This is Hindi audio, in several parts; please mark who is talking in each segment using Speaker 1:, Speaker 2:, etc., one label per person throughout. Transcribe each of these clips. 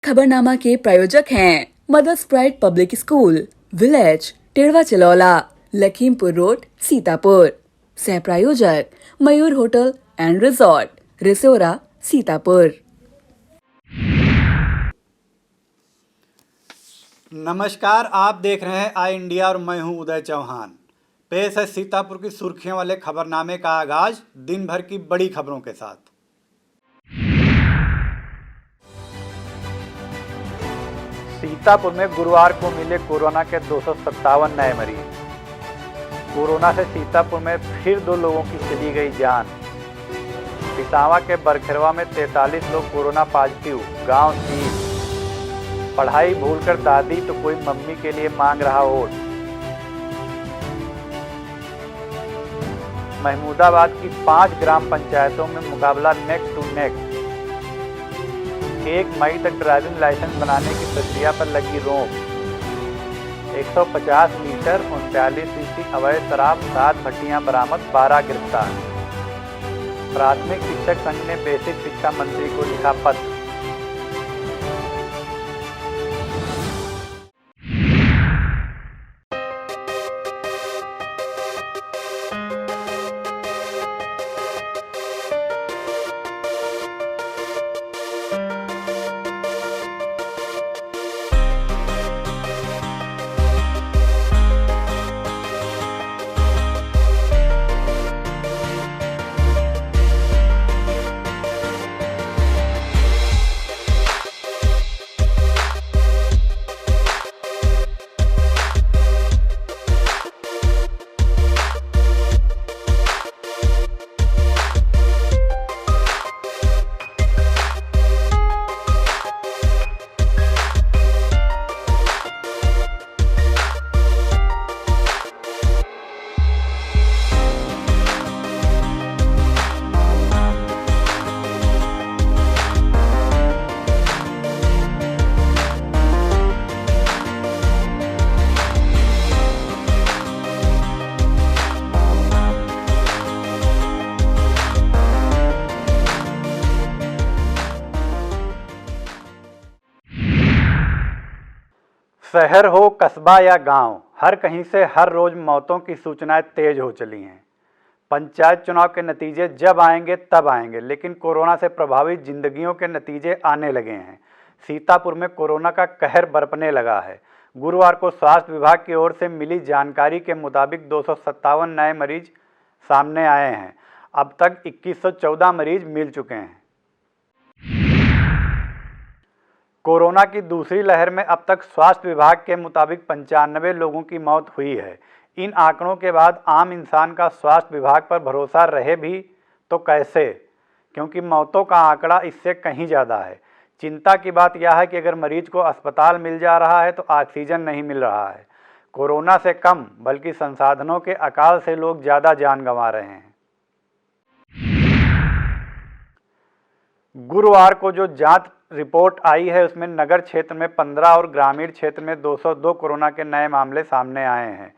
Speaker 1: खबरनामा के प्रायोजक हैं Mother's Pride Public School, village Tedwa Chilaula, Lakhimpur road, Sitapur. सह प्रायोजक Mayur hotel and resort, Risora, Sitapur.
Speaker 2: नमस्कार, आप देख रहे हैं आई इंडिया और मैं हूं उदय चौहान। पेश है सीतापुर की सुर्खियों वाले खबरनामे का आगाज दिन भर की बड़ी खबरों के साथ। सीतापुर में गुरुवार को मिले कोरोना के 257 नए मरीज। कोरोना से सीतापुर में फिर 2 लोगों की चली गई जान। पिसावा के बरखेरवा में 43 लोग कोरोना पॉजिटिव, गांव सील। पढ़ाई भूलकर दादी तो कोई मम्मी के लिए मांग रहा वोट। महमूदाबाद की 5 ग्राम पंचायतों में मुकाबला नेक टू नेक। 1 मई तक ड्राइविंग लाइसेंस बनाने की प्रक्रिया पर लगी रोक। 150 लीटर 39 सीसी अवैध शराब, 7 भट्टियां बरामद, 12 गिरफ्तार। प्राथमिक शिक्षक संघ ने बेसिक शिक्षा मंत्री को लिखा पत्र। शहर हो कस्बा या गांव, हर कहीं से हर रोज मौतों की सूचनाएं तेज हो चली हैं। पंचायत चुनाव के नतीजे जब आएंगे तब आएंगे, लेकिन कोरोना से प्रभावित जिंदगियों के नतीजे आने लगे हैं। सीतापुर में कोरोना का कहर बरपने लगा है। गुरुवार को स्वास्थ्य विभाग की ओर से मिली जानकारी के मुताबिक 257 नए मरीज सामने आए हैं। अब तक 2114 मरीज मिल चुके हैं। कोरोना की दूसरी लहर में अब तक स्वास्थ्य विभाग के मुताबिक 95 लोगों की मौत हुई है। इन आंकड़ों के बाद आम इंसान का स्वास्थ्य विभाग पर भरोसा रहे भी तो कैसे, क्योंकि मौतों का आंकड़ा इससे कहीं ज़्यादा है। चिंता की बात यह है कि अगर मरीज को अस्पताल मिल जा रहा है तो ऑक्सीजन नहीं मिल रहा है। कोरोना से कम बल्कि संसाधनों के अकाल से लोग ज़्यादा जान गंवा रहे हैं। गुरुवार को जो जांच रिपोर्ट आई है उसमें नगर क्षेत्र में 15 और ग्रामीण क्षेत्र में 202 कोरोना के नए मामले सामने आए हैं।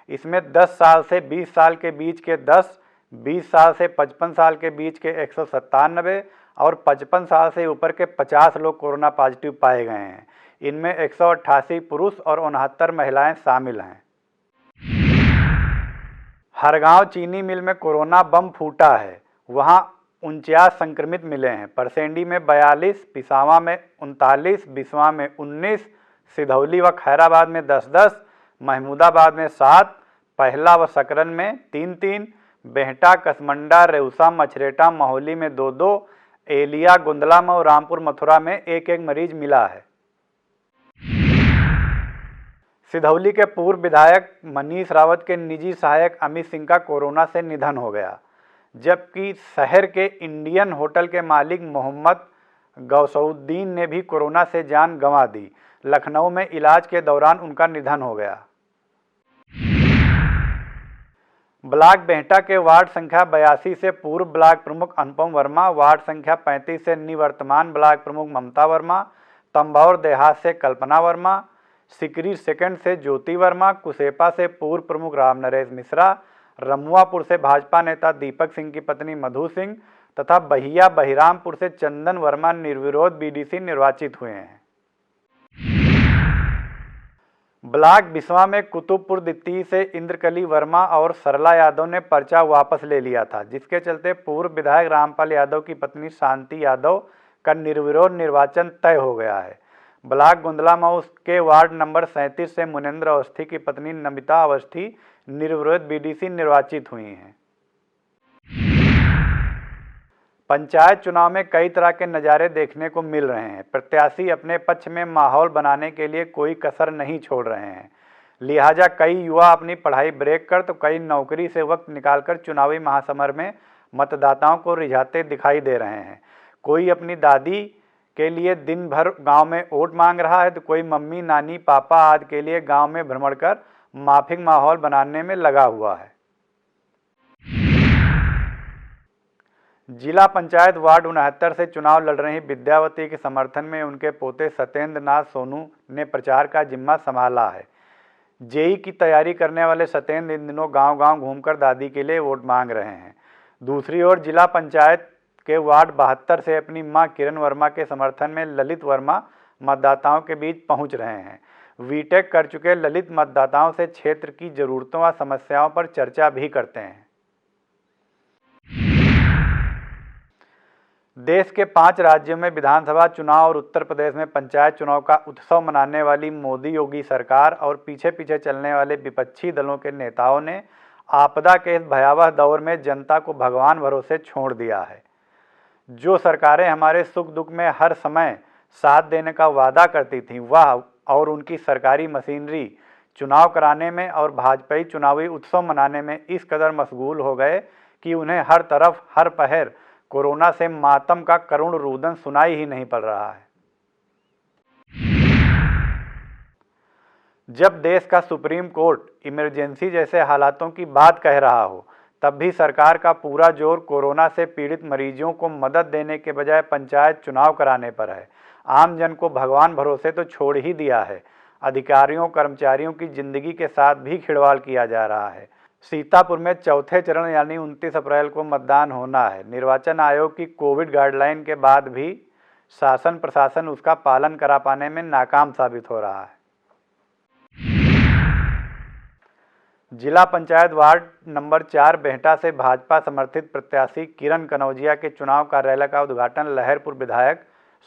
Speaker 2: इसमें 10 साल से 20 साल के बीच के 10, 20 साल से 55 साल के बीच के 197 और 55 साल से ऊपर के 50 लोग कोरोना पॉजिटिव पाए गए हैं। इनमें 188 पुरुष और 69 महिलाएं शामिल हैं। हरगांव चीनी मिल में कोरोना बम फूटा है। वहां 49 संक्रमित मिले हैं। परसेंडी में 42, पिसावा में 39, बिस्वा में 19, सिधौली व खैराबाद में 10-10, महमूदाबाद में 7, पहला व सकरन में 3-3, बेहटा, कसमंडा, रेउसा, मछरेटा, महोली में 2-2, एलिया, गुंदलाम और रामपुर मथुरा में 1-1 मरीज मिला है। सिधौली के पूर्व विधायक मनीष रावत के निजी सहायक अमित सिंह का कोरोना से निधन हो गया, जबकि शहर के इंडियन होटल के मालिक मोहम्मद गौसउद्दीन ने भी कोरोना से जान गंवा दी। लखनऊ में इलाज के दौरान उनका निधन हो गया। ब्लॉक बेहटा के वार्ड संख्या 82 से पूर्व ब्लॉक प्रमुख अनुपम वर्मा, वार्ड संख्या 35 से निवर्तमान ब्लॉक प्रमुख ममता वर्मा, तंबौर देहात से कल्पना वर्मा, सिकरी सेकंड से ज्योति वर्मा, कुसेपा से पूर्व प्रमुख राम नरेश मिश्रा, रमुआपुर से भाजपा नेता दीपक सिंह की पत्नी मधु सिंह तथा बहिया बहिरामपुर से चंदन वर्मा निर्विरोध बीडीसी निर्वाचित हुए हैं। ब्लॉक बिस्वा में कुतुबपुर द्वितीय से इंद्रकली वर्मा और सरला यादव ने पर्चा वापस ले लिया था, जिसके चलते पूर्व विधायक रामपाल यादव की पत्नी शांति यादव का निर्विरोध निर्वाचन तय हो गया है। ब्लॉक गुंदला मऊ के वार्ड नंबर 37 से मुनेंद्र अवस्थी की पत्नी नमिता अवस्थी निर्विरोध बीडीसी निर्वाचित हुई हैं। पंचायत चुनाव में कई तरह के नज़ारे देखने को मिल रहे हैं। प्रत्याशी अपने पक्ष में माहौल बनाने के लिए कोई कसर नहीं छोड़ रहे हैं। लिहाजा कई युवा अपनी पढ़ाई ब्रेक कर तो कई नौकरी से वक्त निकालकर चुनावी महासमर में मतदाताओं को रिझाते दिखाई दे रहे हैं। कोई अपनी दादी के लिए दिन भर गांव में वोट मांग रहा है तो कोई मम्मी, नानी, पापा आदि के लिए गांव में भ्रमण कर माफिक माहौल बनाने में लगा हुआ है। जिला पंचायत वार्ड 69 से चुनाव लड़ रही विद्यावती के समर्थन में उनके पोते सत्येंद्र नाथ सोनू ने प्रचार का जिम्मा संभाला है। जेई की तैयारी करने वाले सत्येंद्र इन दिनों गांव-गांव घूमकर दादी के लिए वोट मांग रहे हैं। दूसरी ओर जिला पंचायत के वार्ड 72 से अपनी मां किरण वर्मा के समर्थन में ललित वर्मा मतदाताओं के बीच पहुंच रहे हैं। बीटेक कर चुके ललित मतदाताओं से क्षेत्र की जरूरतों व समस्याओं पर चर्चा भी करते हैं। देश के 5 राज्यों में विधानसभा चुनाव और उत्तर प्रदेश में पंचायत चुनाव का उत्सव मनाने वाली मोदी योगी सरकार और पीछे पीछे चलने वाले विपक्षी दलों के नेताओं ने आपदा के इस भयावह दौर में जनता को भगवान भरोसे छोड़ दिया है। जो सरकारें हमारे सुख दुख में हर समय साथ देने का वादा करती थीं, वह और उनकी सरकारी मशीनरी चुनाव कराने में और भाजपाई चुनावी उत्सव मनाने में इस कदर मशगूल हो गए कि उन्हें हर तरफ हर पहर कोरोना से मातम का करुण रुदन सुनाई ही नहीं पड़ रहा है। जब देश का सुप्रीम कोर्ट इमरजेंसी जैसे हालातों की बात कह रहा हो, तब भी सरकार का पूरा जोर कोरोना से पीड़ित मरीजों को मदद देने के बजाय पंचायत चुनाव कराने पर है। आम जन को भगवान भरोसे तो छोड़ ही दिया है, अधिकारियों कर्मचारियों की जिंदगी के साथ भी खिलवाड़ किया जा रहा है। सीतापुर में चौथे चरण यानी 29 अप्रैल को मतदान होना है। निर्वाचन आयोग की कोविड गाइडलाइन के बाद भी शासन प्रशासन उसका पालन करा पाने में नाकाम साबित हो रहा है। जिला पंचायत वार्ड नंबर 4 बेहटा से भाजपा समर्थित प्रत्याशी किरण कनौजिया के चुनाव कार्यालय का उद्घाटन लहरपुर विधायक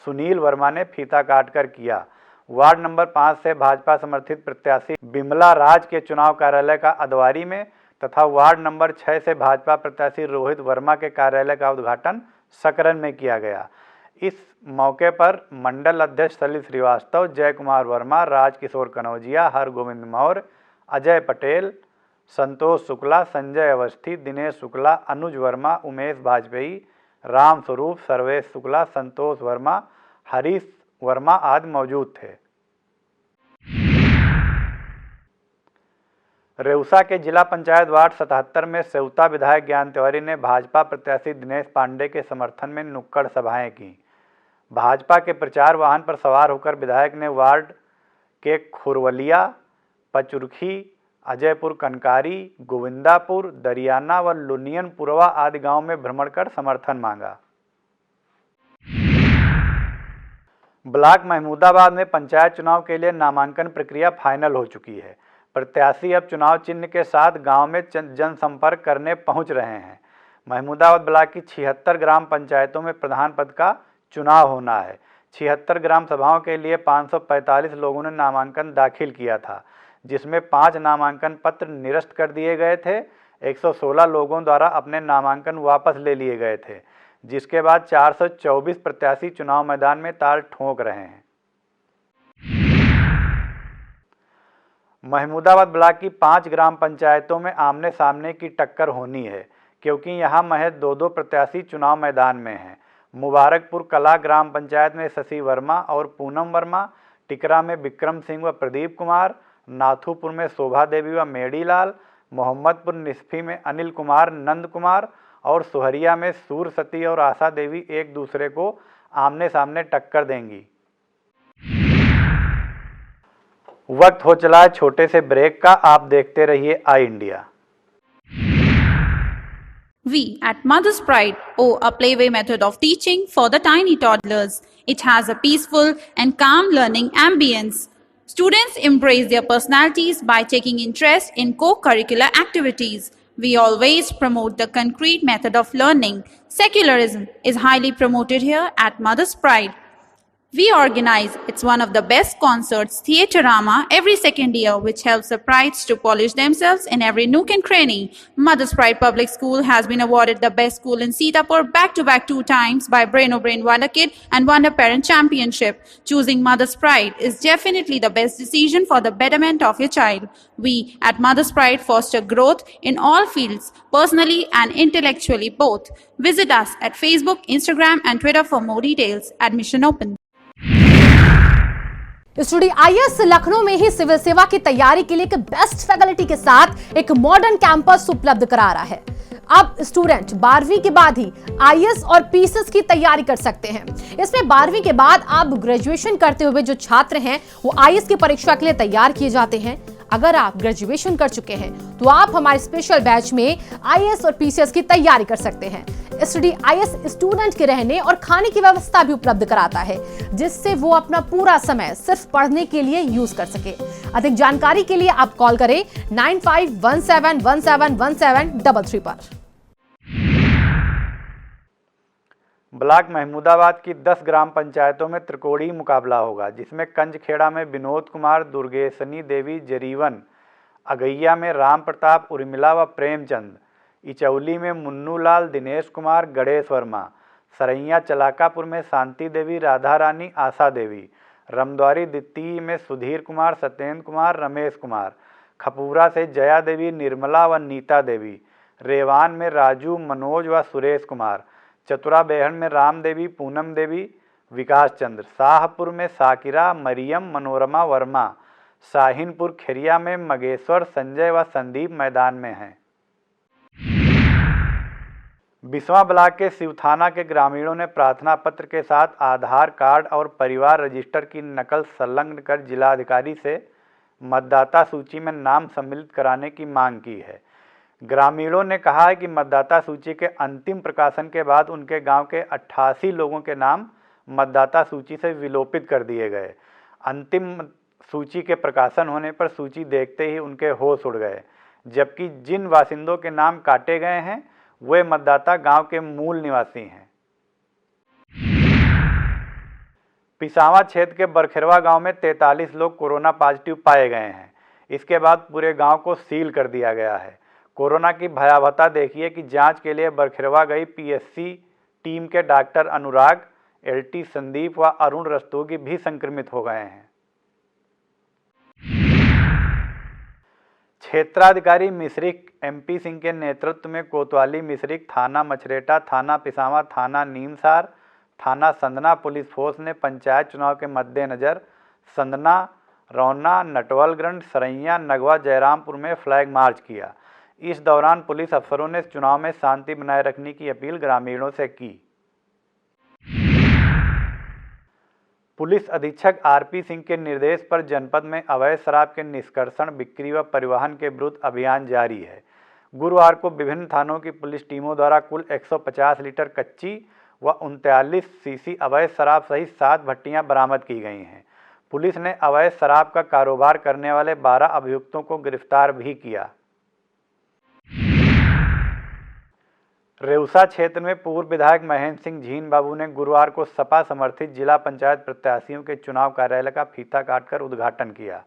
Speaker 2: सुनील वर्मा ने फीता काटकर किया। वार्ड नंबर 5 से भाजपा समर्थित प्रत्याशी बिमला राज के चुनाव कार्यालय का अदवारी में तथा वार्ड नंबर 6 से भाजपा प्रत्याशी रोहित वर्मा के कार्यालय का उद्घाटन सकरन में किया गया। इस मौके पर मंडल अध्यक्ष सलिल श्रीवास्तव, जय कुमार वर्मा, राजकिशोर कनौजिया, हरगोविंद मौर्य, अजय पटेल, संतोष शुक्ला, संजय अवस्थी, दिनेश शुक्ला, अनुज वर्मा, उमेश वाजपेयी, राम स्वरूप, सर्वेश शुक्ला, संतोष वर्मा, हरीश वर्मा आदि मौजूद थे। रेउसा के जिला पंचायत वार्ड 77 में सेवता विधायक ज्ञान तिवारी ने भाजपा प्रत्याशी दिनेश पांडे के समर्थन में नुक्कड़ सभाएं की। भाजपा के प्रचार वाहन पर सवार होकर विधायक ने वार्ड के खुरवलिया, पचुरखी, अजयपुर कनकारी, गोविंदापुर, दरियाना व लुनियनपुरवा आदि गांव में भ्रमण कर समर्थन मांगा। ब्लॉक महमूदाबाद में पंचायत चुनाव के लिए नामांकन प्रक्रिया फाइनल हो चुकी है। प्रत्याशी अब चुनाव चिन्ह के साथ गांव में जनसंपर्क करने पहुंच रहे हैं। महमूदाबाद ब्लॉक की 76 ग्राम पंचायतों में प्रधान पद का चुनाव होना है। 76 ग्राम सभाओं के लिए 545 लोगों ने नामांकन दाखिल किया था, जिसमें 5 नामांकन पत्र निरस्त कर दिए गए थे। 116 लोगों द्वारा अपने नामांकन वापस ले लिए गए थे, जिसके बाद 424 प्रत्याशी चुनाव मैदान में ताल ठोंक रहे हैं। महमूदाबाद ब्लॉक की 5 ग्राम पंचायतों में आमने सामने की टक्कर होनी है, क्योंकि यहां महज 2-2 प्रत्याशी चुनाव मैदान में हैं। मुबारकपुर कला ग्राम पंचायत में शशि वर्मा और पूनम वर्मा, टिकरा में विक्रम सिंह व प्रदीप कुमार, नाथुपुर में शोभा देवी व मेडीलाल, मोहम्मदपुर निस्फी में अनिल कुमार, नंद कुमार और सुहरिया में सूर सती और आशा देवी एक दूसरे को आमने सामने टक्कर देंगी। वक्त हो चला है छोटे से ब्रेक का। आप देखते रहिए आई India.
Speaker 3: We at Mother's Pride owe a playway method of teaching for the tiny toddlers. It has a peaceful and calm learning ambience. Students embrace their personalities by taking interest in co-curricular activities. We always promote the concrete method of learning. Secularism is highly promoted here at Mother's Pride. We organize, it's one of the best concerts, Theaterama, every second year, which helps the prides to polish themselves in every nook and cranny. Mother's Pride Public School has been awarded the best school in Sitapur back-to-back 2 times by Brain O'Brain Wonder Kid and Wonder Parent Championship. Choosing Mother's Pride is definitely the best decision for the betterment of your child. We at Mother's Pride foster growth in all fields, personally and intellectually both. Visit us at Facebook, Instagram and Twitter for more details. Admission open.
Speaker 4: Studio IAS Lucknow में ही सिविल सेवा की तैयारी के लिए एक बेस्ट फैकल्टी के साथ एक मॉडर्न कैंपस उपलब्ध करा रहा है। अब स्टूडेंट 12वीं के बाद ही आईएएस और पीसीएस की तैयारी कर सकते हैं। इसमें 12वीं के बाद आप ग्रेजुएशन करते हुए जो छात्र हैं वो आईएएस की परीक्षा के लिए तैयार किए जाते हैं। अगर आप ग्रेजुएशन कर चुके हैं तो आप हमारे स्पेशल बैच में आईएएस और पीसीएस की तैयारी कर सकते हैं। स्टडी आईएएस स्टूडेंट के रहने और खाने की व्यवस्था भी उपलब्ध कराता है, जिससे वो अपना पूरा समय सिर्फ पढ़ने के लिए यूज कर सके। अधिक जानकारी के लिए आप कॉल करें 9517171733 पर।
Speaker 2: ब्लॉक महमूदाबाद की 10 ग्राम पंचायतों में त्रिकोणीय मुकाबला होगा, जिसमें कंजखेड़ा में विनोद कुमार, दुर्गेशनी देवी, जरीवन, अगैया में राम प्रताप, उर्मिला व प्रेमचंद, इचौली में मुन्नू लाल, दिनेश कुमार, गणेश वर्मा, सरैया चलाकापुर में शांति देवी, राधा रानी, आशा देवी, रमद्वारी द्वितीय में सुधीर कुमार, सत्येंद्र कुमार, रमेश कुमार, खपूरा से जया देवी, निर्मला व नीता देवी, रेवान में राजू, मनोज व सुरेश कुमार, चतुरा बेहन में राम देवी, पूनम देवी, विकास चंद्र, शाहपुर में साकिरा, मरियम, मनोरमा वर्मा, शाहीनपुर खेरिया में मगेश्वर, संजय व संदीप मैदान में हैं। बिस्वा ब्लॉक के शिवथाना के ग्रामीणों ने प्रार्थना पत्र के साथ आधार कार्ड और परिवार रजिस्टर की नकल संलग्न कर जिलाधिकारी से मतदाता सूची में नाम सम्मिलित कराने की मांग की है। ग्रामीणों ने कहा है कि मतदाता सूची के अंतिम प्रकाशन के बाद उनके गांव के 88 लोगों के नाम मतदाता सूची से विलोपित कर दिए गए। अंतिम सूची के प्रकाशन होने पर सूची देखते ही उनके होश उड़ गए, जबकि जिन बासिंदों के नाम काटे गए हैं वे मतदाता गांव के मूल निवासी हैं। पिसावा क्षेत्र के बरखेरवा गांव में 43 लोग कोरोना पॉजिटिव पाए गए हैं। इसके बाद पूरे गांव को सील कर दिया गया है। कोरोना की भयावहता देखिए कि जांच के लिए बरखेरवा गई पीएससी टीम के डॉक्टर अनुराग, एलटी संदीप व अरुण रस्तोगी भी संक्रमित हो गए हैं। क्षेत्राधिकारी मिश्रिक एमपी सिंह के नेतृत्व में कोतवाली मिश्रिक, थाना मछरेटा, थाना पिसावा, थाना नीमसार, थाना संदना पुलिस फोर्स ने पंचायत चुनाव के मद्देनज़र संदना, रौना, नटवलगंज, सरैया, नगवा, जयरामपुर में फ्लैग मार्च किया। इस दौरान पुलिस अफसरों ने चुनाव में शांति बनाए रखने की अपील ग्रामीणों से की। पुलिस अधीक्षक आरपी सिंह के निर्देश पर जनपद में अवैध शराब के निष्कर्षण, बिक्री व परिवहन के विरुद्ध अभियान जारी है। गुरुवार को विभिन्न थानों की पुलिस टीमों द्वारा कुल 150 लीटर कच्ची व 39 सीसी अवैध शराब सहित 7 भट्टियां बरामद की गई हैं। पुलिस ने अवैध शराब का कारोबार करने वाले 12 अभियुक्तों को गिरफ्तार भी किया। रेउसा क्षेत्र में पूर्व विधायक महेंद्र सिंह झीन बाबू ने गुरुवार को सपा समर्थित जिला पंचायत प्रत्याशियों के चुनाव कार्यालय का फीता काटकर उद्घाटन किया।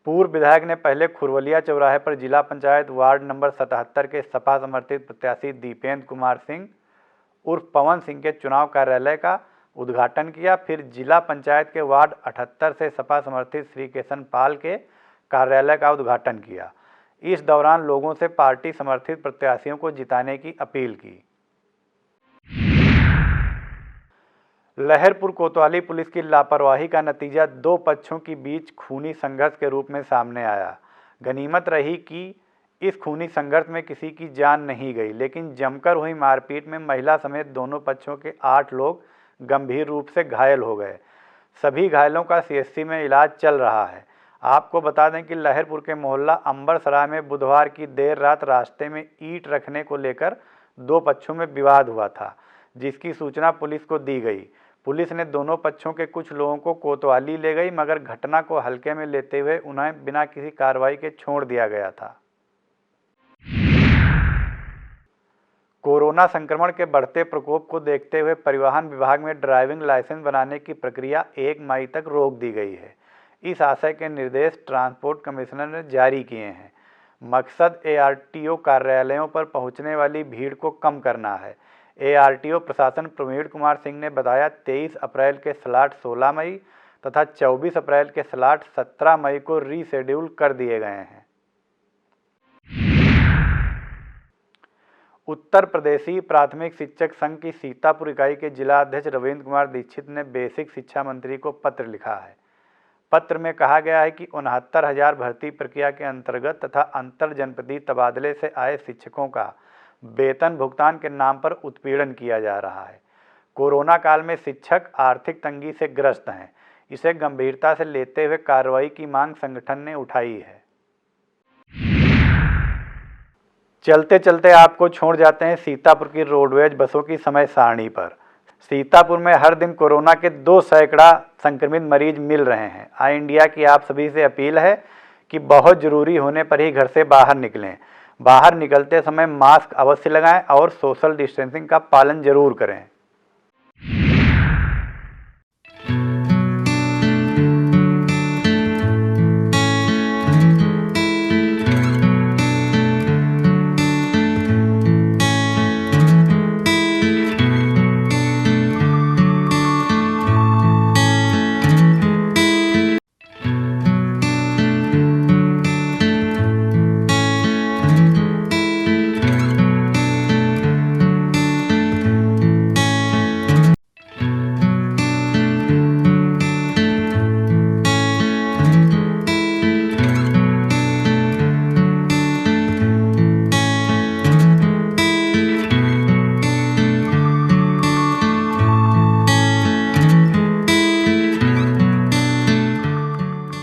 Speaker 2: पूर्व विधायक ने पहले खुरवलिया चौराहे पर जिला पंचायत वार्ड नंबर 77 के सपा समर्थित प्रत्याशी दीपेंद्र कुमार सिंह उर्फ पवन सिंह के चुनाव कार्यालय का उद्घाटन किया। फिर जिला पंचायत के वार्ड 78 से सपा समर्थित श्री किशन पाल के कार्यालय का उद्घाटन किया। इस दौरान लोगों से पार्टी समर्थित प्रत्याशियों को जिताने की अपील की। लहरपुर कोतवाली पुलिस की लापरवाही का नतीजा 2 पक्षों के बीच खूनी संघर्ष के रूप में सामने आया। गनीमत रही कि इस खूनी संघर्ष में किसी की जान नहीं गई, लेकिन जमकर हुई मारपीट में महिला समेत दोनों पक्षों के 8 लोग गंभीर रूप से घायल हो गए। सभी घायलों का सीएचसी में इलाज चल रहा है। आपको बता दें कि लहरपुर के मोहल्ला अंबरसराय में बुधवार की देर रात रास्ते में ईंट रखने को लेकर 2 पक्षों में विवाद हुआ था, जिसकी सूचना पुलिस को दी गई। पुलिस ने दोनों पक्षों के कुछ लोगों को कोतवाली ले गई, मगर घटना को हल्के में लेते हुए उन्हें बिना किसी कार्रवाई के छोड़ दिया गया था। कोरोना संक्रमण के बढ़ते प्रकोप को देखते हुए परिवहन विभाग में ड्राइविंग लाइसेंस बनाने की प्रक्रिया 1 मई तक रोक दी गई है। इस आशय के निर्देश ट्रांसपोर्ट कमिश्नर ने जारी किए हैं। मकसद ARTO कार्यालयों पर पहुंचने वाली भीड़ को कम करना है। ARTO प्रशासन प्रवीण कुमार सिंह ने बताया 23 अप्रैल के स्लॉट 16 मई तथा 24 अप्रैल के स्लॉट 17 मई को रीशेड्यूल कर दिए गए हैं। उत्तर प्रदेशी प्राथमिक शिक्षक संघ की सीतापुर इकाई के जिला अध्यक्ष रविंद्र कुमार दीक्षित ने बेसिक शिक्षा मंत्री को पत्र लिखा है। पत्र में कहा गया है कि 69,000 भर्ती प्रक्रिया के अंतर्गत तथा अंतर जनपदीय तबादले से आए शिक्षकों का वेतन भुगतान के नाम पर उत्पीड़न किया जा रहा है। कोरोना काल में शिक्षक आर्थिक तंगी से ग्रस्त हैं। इसे गंभीरता से लेते हुए कार्रवाई की मांग संगठन ने उठाई है। चलते चलते आपको छोड़ जाते हैं सीतापुर की रोडवेज बसों की समय सारणी पर। सीतापुर में हर दिन कोरोना के 2 सैकड़ा संक्रमित मरीज मिल रहे हैं। आई इंडिया की आप सभी से अपील है कि बहुत ज़रूरी होने पर ही घर से बाहर निकलें। बाहर निकलते समय मास्क अवश्य लगाएं और सोशल डिस्टेंसिंग का पालन जरूर करें।